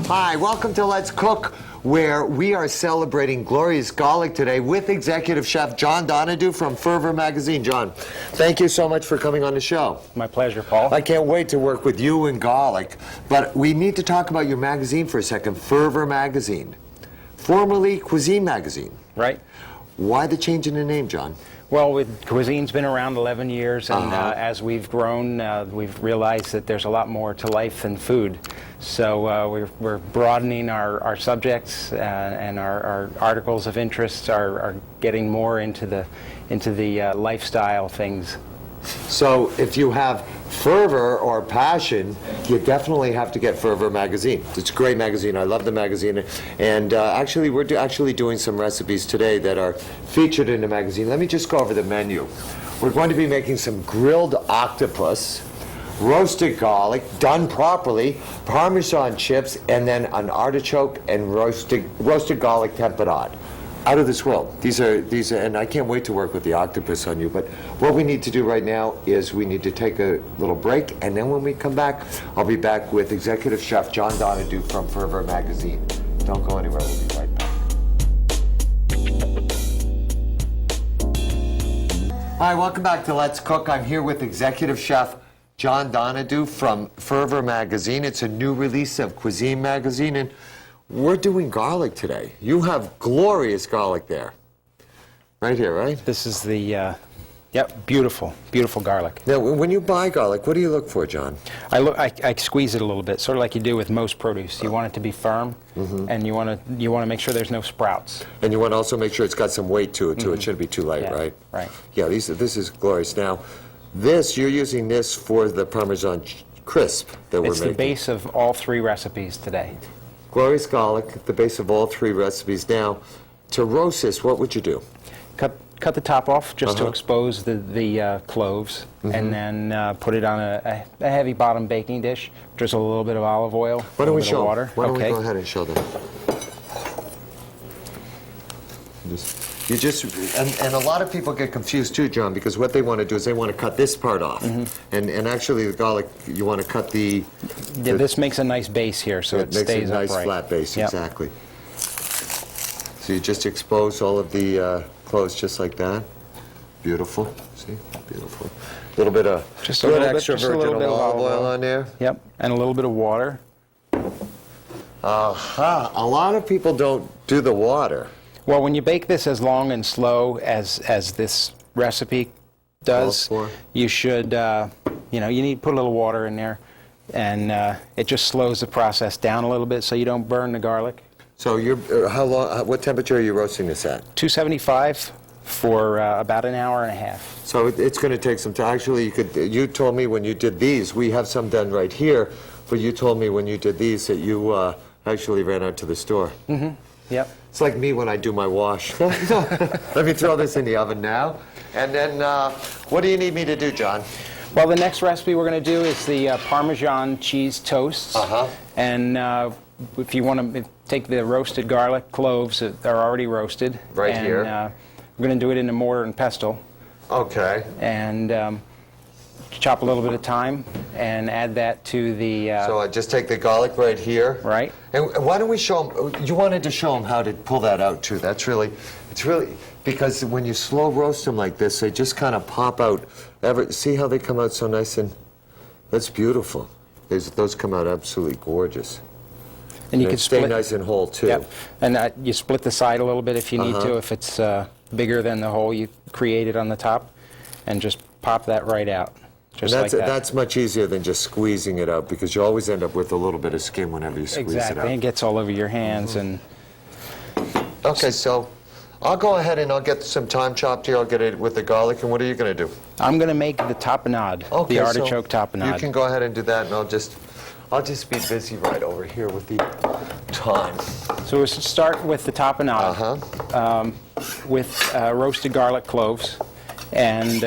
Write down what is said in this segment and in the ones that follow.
Hi, welcome to Let's Cook, where we are celebrating glorious garlic today with executive chef John Donahue from Fervor Magazine. John, thank you so much for coming on the show. My pleasure, Paul. I can't wait to work with you and garlic, but we need to talk about your magazine for a second, Fervor Magazine, formerly Cuisine Magazine. Right. Why the change in the name, John? Well, cuisine's been around 11 years, and as we've grown, we've realized that there's a lot more to life than food. So we're broadening our subjects, and our articles of interest are getting more into the lifestyle things. So if you have fervor or passion, you definitely have to get Fervor Magazine. It's a great magazine. I love the magazine. And actually, we're actually doing some recipes today that are featured in the magazine. Let me just go over the menu. We're going to be making some grilled octopus, roasted garlic, done properly, Parmesan chips, and then an artichoke and roasted garlic temperade. Out of this world. These are, and I can't wait to work with the octopus on you, but what we need to do right now is we need to take a little break, and then when we come back, I'll be back with executive chef John Donahue from Fervor Magazine. Don't go anywhere, we'll be right back. Hi, welcome back to Let's Cook. I'm here with executive chef John Donahue from Fervor Magazine. It's a new release of Cuisine Magazine, and we're doing garlic today. You have glorious garlic there. Right here, right? This is the, beautiful, beautiful garlic. Now, when you buy garlic, what do you look for, John? I squeeze it a little bit, sort of like you do with most produce. You want it to be firm, and you want to make sure there's no sprouts. And you want to also make sure it's got some weight to it, too. It shouldn't be too light, right? Right. Yeah, this is glorious. Now, you're using this for the Parmesan crisp that we're making. It's the base of all three recipes today. Glorious garlic, the base of all three recipes. Now, to roast this, what would you do? Cut the top off just to expose the cloves, and then put it on a heavy bottom baking dish. Drizzle a little bit of olive oil, Why don't we show water. Why don't we go ahead and show them? And a lot of people get confused too, John, because what they want to do is they want to cut this part off. And actually the garlic, you want to cut the... Yeah, this makes a nice base here, so it stays upright. Makes a nice flat base, exactly. So you just expose all of the cloves just like that. Beautiful, see, beautiful. A little bit of extra virgin olive oil on there. Yep, and a little bit of water. Aha, a lot of people don't do the water. Well, when you bake this as long and slow as this recipe does, you should, you need to put a little water in there, and it just slows the process down a little bit so you don't burn the garlic. So how long? What temperature are you roasting this at? 275 for about an hour and a half. So it's going to take some time. Actually, you told me when you did these, we have some done right here, but you told me when you did these that you actually ran out to the store. Yep. It's like me when I do my wash. Let me throw this in the oven now. And then, what do you need me to do, John? Well, the next recipe we're going to do is the Parmesan cheese toasts. And if you want to take the roasted garlic cloves that are already roasted. Right here. We're going to do it in a mortar and pestle. Okay. And chop a little bit of thyme and add that to the... So I just take the garlic right here. Right. And why don't we show them, you wanted to show them how to pull that out too. It's really, because when you slow roast them like this, they just kind of pop out. See how they come out so nice and, that's beautiful. Those come out absolutely gorgeous. And you can stay nice and whole too. Yep. And you split the side a little bit if you need to. If it's bigger than the hole you created on the top, and just pop that right out. Just like that. That's much easier than just squeezing it out, because you always end up with a little bit of skin whenever you squeeze it out. Exactly, it gets all over your hands. And okay, so I'll go ahead and I'll get some thyme chopped here. I'll get it with the garlic. And what are you going to do? I'm going to make the tapenade, the artichoke tapenade. You can go ahead and do that, and I'll just be busy right over here with the thyme. So we'll start with the tapenade with roasted garlic cloves, and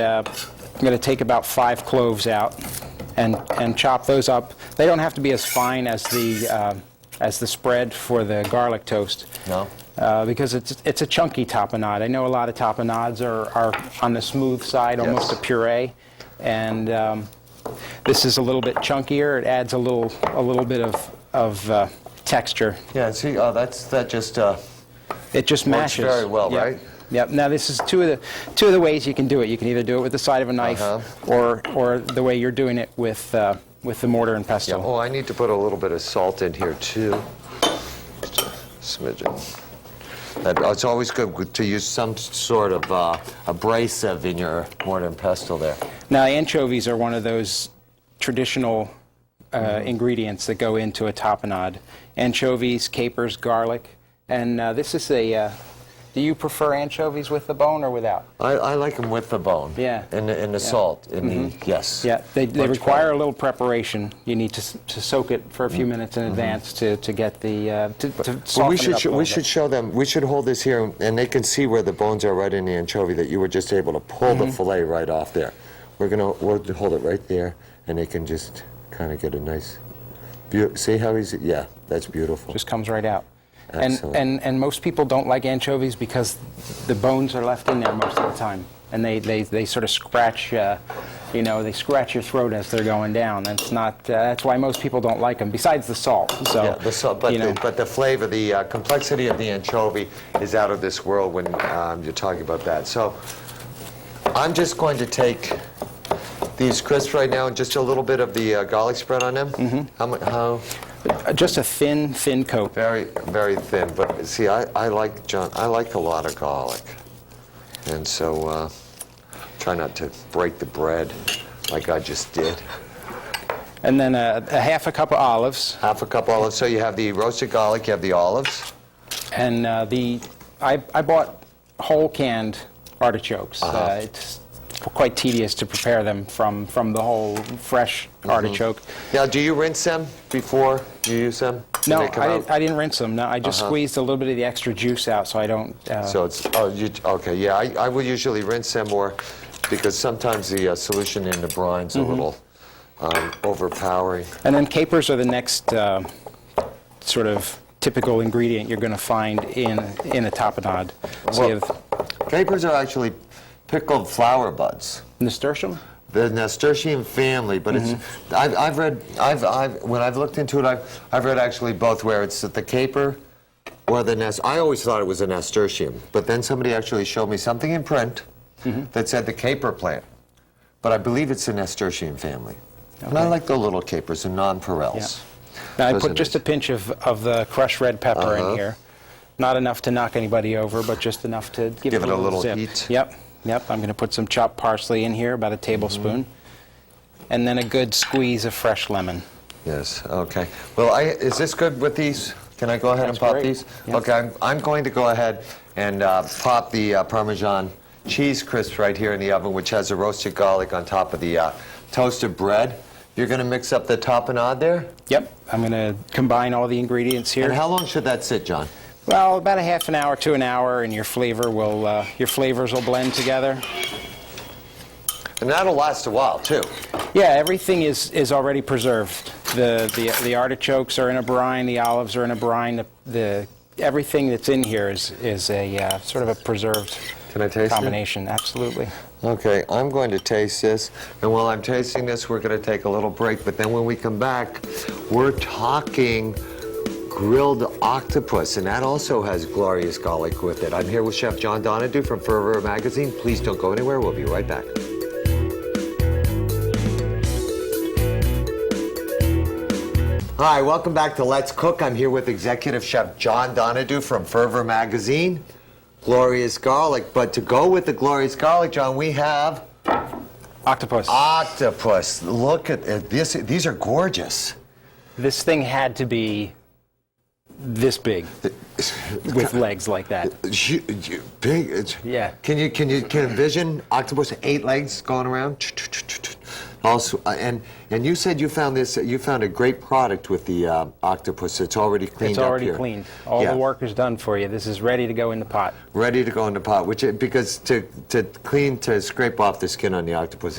I'm going to take about 5 cloves out and chop those up. They don't have to be as fine as the spread for the garlic toast. No. Because it's a chunky tapenade. I know a lot of tapenades are on the smooth side, almost a puree, and This is a little bit chunkier. It adds a little bit of texture. Yeah, see, that just It just works mashes. very well, Yep. right? Yep. Now this is two of the ways you can do it. You can either do it with the side of a knife, or the way you're doing it with the mortar and pestle. Yeah. Oh, I need to put a little bit of salt in here too. Smidgen. It's always good to use some sort of abrasive in your mortar and pestle there. Now anchovies are one of those traditional ingredients that go into a tapenade. Anchovies, capers, garlic, and this is a. Do you prefer anchovies with the bone or without? I like them with the bone. Yeah. And the salt. Yes. Yeah, they Much require better. a little preparation. You need to soak it for a few minutes in advance to get the to Well, soften we it should up a little we bit. should show them. We should hold this here, and they can see where the bones are right in the anchovy. That you were just able to pull the fillet right off there. We'll hold it right there, and they can just kind of get a nice. See how he's? Yeah, that's beautiful. Just comes right out. Excellent. And most people don't like anchovies because the bones are left in there most of the time, and they sort of scratch, they scratch your throat as they're going down. That's not. That's why most people don't like them. Besides the salt. So Yeah, the salt, but the flavor, the complexity of the anchovy is out of this world when you're talking about that. So I'm just going to take these crisps right now and just a little bit of the garlic spread on them. How? Just a thin coat. Very, very thin. But see, I like a lot of garlic, and so try not to break the bread like I just did. And then a half a cup of olives. Half a cup of olives. So you have the roasted garlic, you have the olives. And I bought whole canned artichokes. It's quite tedious to prepare them from the whole fresh artichoke. Now, do you rinse them before you use them? No, When they come out? I didn't rinse them. No, I just squeezed a little bit of the extra juice out so I don't. So it's okay. Yeah, I would usually rinse them more because sometimes the solution in the brine's a little overpowering. And then capers are the next sort of typical ingredient you're going to find in a tapenade. So you have Capers are actually pickled flower buds. nasturtium. The nasturtium family, but it's I've read when I've looked into it, I've read actually both where it's the caper or the I always thought it was a nasturtium, but then somebody actually showed me something in print that said the caper plant, but I believe it's the nasturtium family. And I like the little capers, the nonpareils. Now I Those put are just a pinch of the crushed red pepper in here. Not enough to knock anybody over, but just enough to give it a little zip. heat. Yep, I'm going to put some chopped parsley in here, about a tablespoon. And then a good squeeze of fresh lemon. Yes, okay. Well, is this good with these? Can I go ahead That's and pop great. these? Yep. Okay, I'm going to go ahead and pop the Parmesan cheese crisps right here in the oven, which has a roasted garlic on top of the toasted bread. You're going to mix up the tapenade there? Yep, I'm going to combine all the ingredients here. And how long should that sit, John? Well, about a half an hour to an hour, and your flavors will blend together. And that'll last a while, too. Yeah, everything is already preserved. The artichokes are in a brine, the olives are in a brine. Everything that's in here is a sort of a preserved Can I taste it? combination. Absolutely. Okay, I'm going to taste this, and while I'm tasting this, we're going to take a little break, but then when we come back, we're talking grilled octopus, and that also has glorious garlic with it. I'm here with Chef John Donahue from Fervor Magazine. Please don't go anywhere. We'll be right back. Hi, welcome back to Let's Cook. I'm here with Executive Chef John Donahue from Fervor Magazine. Glorious garlic, but to go with the glorious garlic, John, we have Octopus. octopus. Look at this. These are gorgeous. This thing had to be this big with legs like that. Big. Yeah. Can you envision octopus 8 legs going around? Also, and you said you found a great product with the octopus. It's already cleaned up here. It's already cleaned. All the work is done for you. This is ready to go in the pot. Ready to go in the pot, because to scrape off the skin on the octopus,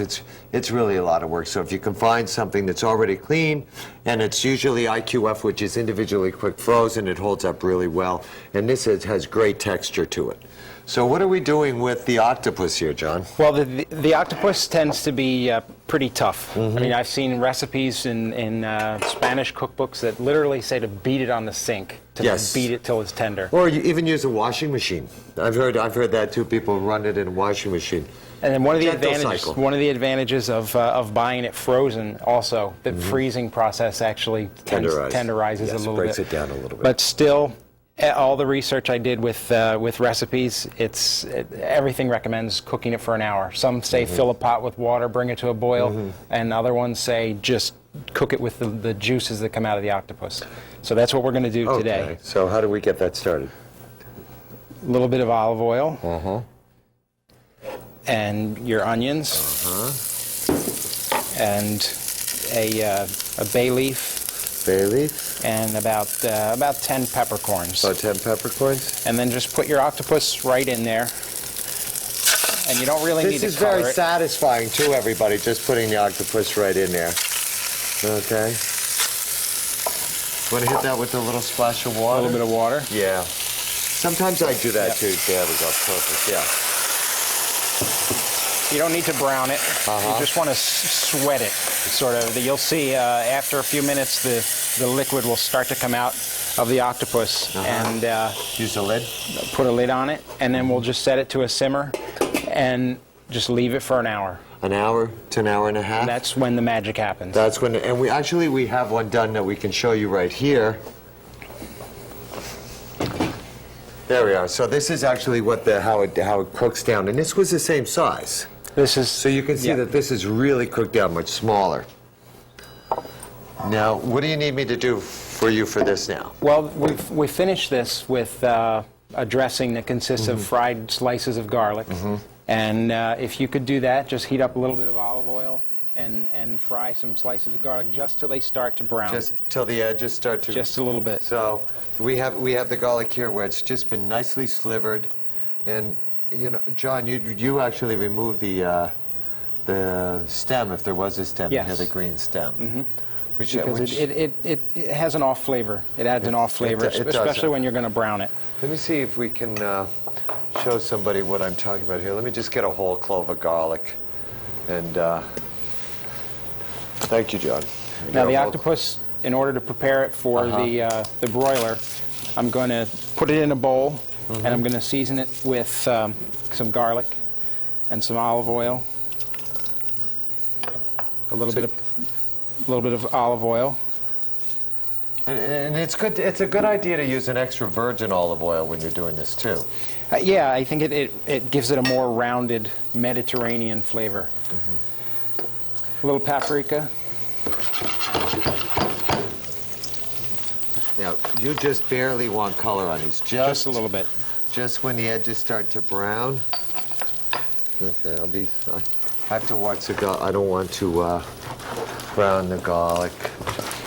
it's really a lot of work. So if you can find something that's already clean, and it's usually IQF, which is individually quick frozen, it holds up really well, and this has great texture to it. So what are we doing with the octopus here, John? Well, the octopus tends to be pretty tough. I mean, I've seen seen recipes in Spanish cookbooks that literally say to beat it on the sink, to Yes. beat it till it's tender. Or you even use a washing machine. I've heard that too. People run it in a washing machine. And then one of the Gentle advantages, cycle. of buying it frozen, also the freezing process actually tenderizes Yes, a little breaks bit. it down a little bit. But still, all the research I did with recipes, everything recommends cooking it for an hour. Some say fill a pot with water, bring it to a boil, and other ones say just cook it with the juices that come out of the octopus. So that's what we're going to do today. Okay. So how do we get that started? A little bit of olive oil. And your onions. And a bay leaf. Bay leaf. And about 10 peppercorns. About 10 peppercorns. And then just put your octopus right in there. And you don't really need to This is color very it. satisfying too, everybody, just putting the octopus right in there. Okay. Want to hit that with a little splash of A water? little bit of water. Yeah. Sometimes I do that too. There we go. Perfect. Yeah. You don't need to brown it. You just want to sweat it, sort of. You'll see after a few minutes the liquid will start to come out of the octopus, and Use the lid. put a lid on it, and then we'll just set it to a simmer and just leave it for an hour. An hour to an hour and a half. That's when the magic happens. That's when, and we have one done that we can show you right here. There we are. So this is actually how it cooks down, and this was the same size. This is So you can see yeah. that this is really cooked down much smaller. Now, what do you need me to do for you for this now? Well, we finished this with a dressing that consists of fried slices of garlic. And if you could do that, just heat up a little bit of olive oil and fry some slices of garlic just till they start to brown. Just till the edges start to... Just a little bit. So we have the garlic here where it's just been nicely slivered. And, you know, John, you actually removed the stem, if there was a stem. Yes. You had the green stem. Which It has an off flavor. It adds an off flavor, it does. especially when you're going to brown it. Let me see if we can show somebody what I'm talking about here. Let me just get a whole clove of garlic. And thank you, John. Now the octopus, in order to prepare it for the broiler, I'm going to put it in a bowl, and I'm going to season it with some garlic and some olive oil, a little bit of olive oil. And it's good. It's a good idea to use an extra virgin olive oil when you're doing this too. Yeah, I think it gives it a more rounded Mediterranean flavor. A little paprika. Now, you just barely want color on these. Just a little bit. Just when the edges start to brown. Okay, I have to watch the garlic. I don't want to brown the garlic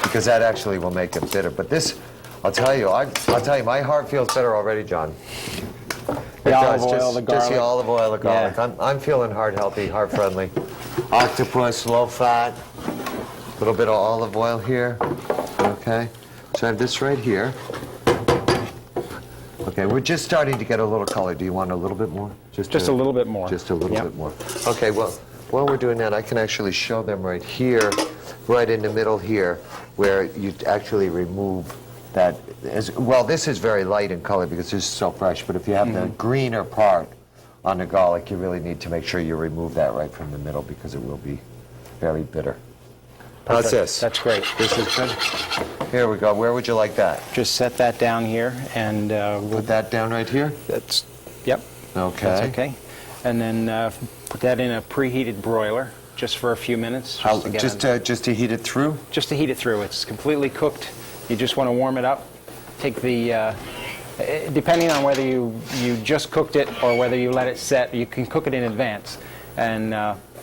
because that actually will make it bitter. But this, I'll tell you, my heart feels better already, John. The olive oil, the garlic. Just the olive oil, the garlic. Yeah. I'm feeling heart healthy, heart friendly. Octopus, low fat, a little bit of olive oil here. Okay, so I have this right here. Okay, we're just starting to get a little color. Do you want a little bit more? Just a little bit more. Just a little Yep. bit more. Okay, well, while we're doing that, I can actually show them right here, right in the middle here, where you actually remove that. Well, this is very light in color because this is so fresh, but if you have the greener part on the garlic, you really need to make sure you remove that right from the middle because it will be very bitter. How's Perfect. this? That's great. This is good? Here we go. Where would you like that? Just set that down here, and Put that down right here? Yep. Okay. That's okay. And then put that in a preheated broiler just for a few minutes. Just to heat it through? Just to heat it through. It's completely cooked. You just want to warm it up. Take the, depending on whether you just cooked it or whether you let it set, you can cook it in advance. And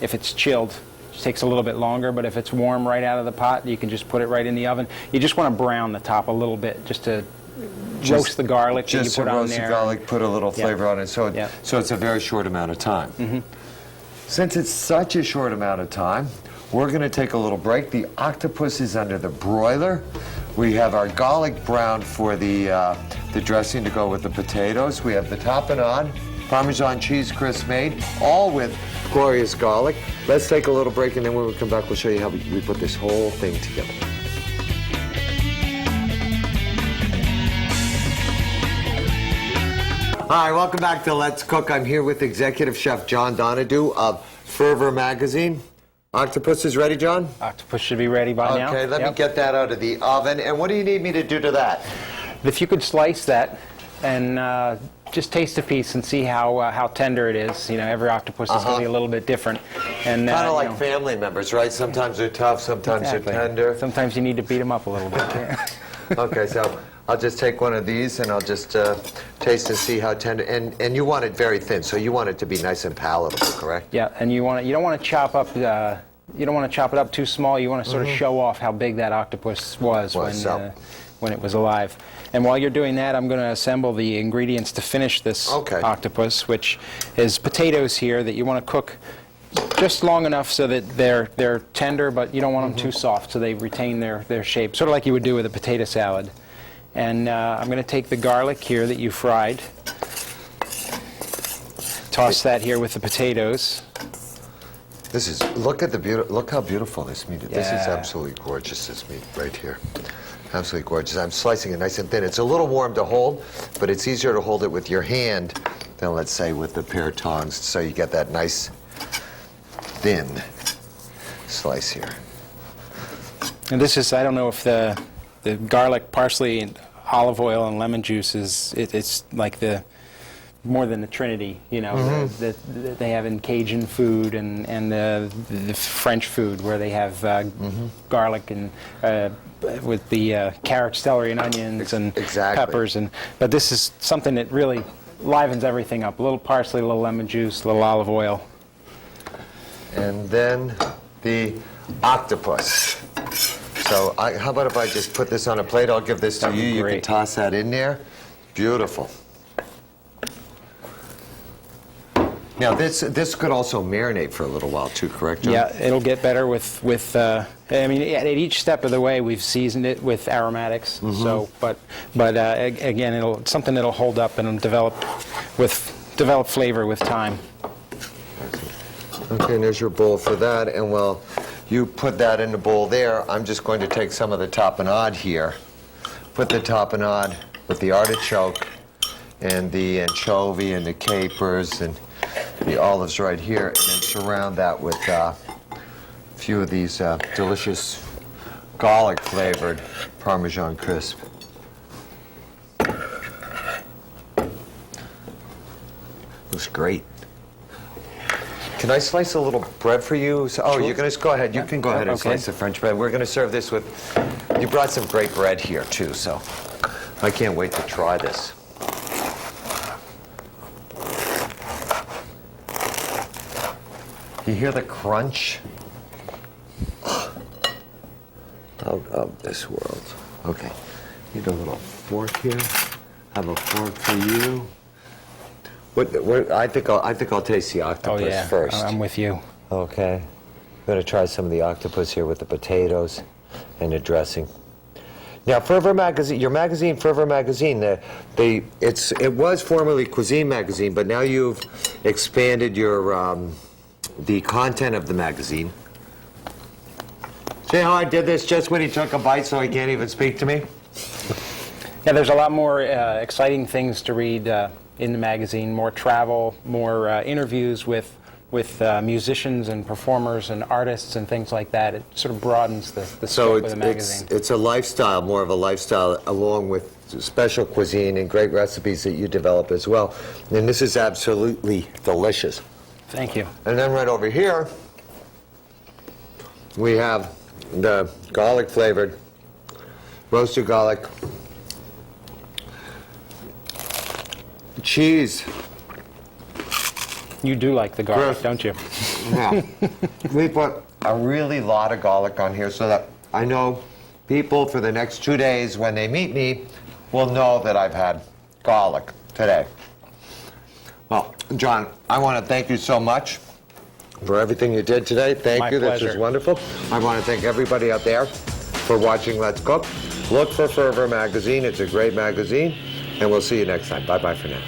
if it's chilled, it takes a little bit longer, but if it's warm right out of the pot, you can just put it right in the oven. You just want to brown the top a little bit just to roast the garlic that you Just to put on roast there. the garlic, put a little flavor on it, so it's a very short amount of time. Since it's such a short amount of time, we're going to take a little break. The octopus is under the broiler. We have our garlic browned for the dressing to go with the potatoes. We have the topping on, Parmesan cheese crisp made, all with glorious garlic. Let's take a little break, and then when we come back, we'll show you how we put this whole thing together. Hi, welcome back to Let's Cook. I'm here with Executive Chef John Donahue of Fervor Magazine. Octopus is ready, John? Octopus should be ready by now. Okay, let me get that out of the oven. And what do you need me to do to that? If you could slice that and just taste a piece and see how tender it is. You know, every octopus is going to be a little bit different. And kind of like family members, right? Sometimes they're tough, sometimes they're tender. Sometimes you need to beat them up a little bit. Okay, so I'll just take one of these and I'll just taste and see how tender. And you want it very thin, so you want it to be nice and palatable, correct? Yeah, and you don't want to chop up. You don't want to chop it up too small. You want to sort of show off how big that octopus was when it was alive. And while you're doing that, I'm going to assemble the ingredients to finish this octopus, which is potatoes here that you want to cook just long enough so that they're tender, but you don't want them too soft, so they retain their shape, sort of like you would do with a potato salad. And I'm going to take the garlic here that you fried, toss that here with the potatoes. This is, look how beautiful this meat is. Yeah. This is absolutely gorgeous, this meat right here. Absolutely gorgeous. I'm slicing it nice and thin. It's a little warm to hold, but it's easier to hold it with your hand than, let's say, with the pair of tongs, so you get that nice thin slice here. And this is, I don't know if the garlic, parsley, and olive oil and lemon juice it's like more than the Trinity, you know, that they have in Cajun food and the French food, where they have garlic and with the carrots, celery, and onions and peppers. But this is something that really livens everything up. A little parsley, a little lemon juice, a little olive oil. And then the octopus. So how about if I just put this on a plate? I'll give this to you. You can toss that in there. Beautiful. Now this could also marinate for a little while too, correct, John? Yeah, it'll get better with I mean, at each step of the way we've seasoned it with aromatics. So, but again, something that'll hold up and develop flavor with time. Okay, and there's your bowl for that, and while you put that in the bowl there, I'm just going to take some of the tapenade here, put the tapenade with the artichoke and the anchovy and the capers and the olives right here, and then surround that with a few of these delicious garlic-flavored Parmesan crisp. Looks great. Can I slice a little bread for you? Sure. You're going to go ahead. You can go ahead and slice the French bread. We're going to serve this with. You brought some great bread here too, so I can't wait to try this. You hear the crunch of this world. Okay, need a little fork here. Have a fork for you. I think I'll taste the octopus first. I'm with you. Okay, I'm gonna try some of the octopus here with the potatoes and the dressing. Now, Fervor Magazine, your magazine, Fervor Magazine, it was formerly Cuisine Magazine, but now you've expanded your the content of the magazine. See how I did this just when he took a bite, so he can't even speak to me? Yeah, there's a lot more exciting things to read in the magazine, more travel, more interviews with musicians and performers and artists and things like that. It sort of broadens the scope of the magazine. It's a lifestyle, more of a lifestyle, along with special cuisine and great recipes that you develop as well. And this is absolutely delicious. Thank you. And then right over here, we have the garlic-flavored, roasted garlic, cheese. You do like the garlic, don't you? Yeah. We put a really lot of garlic on here so that I know people for the next 2 days when they meet me will know that I've had garlic today. Well, John, I want to thank you so much for everything you did today. Thank you. Pleasure. This was wonderful. I want to thank everybody out there for watching Let's Cook. Look for Fervor Magazine. It's a great magazine. And we'll see you next time. Bye-bye for now.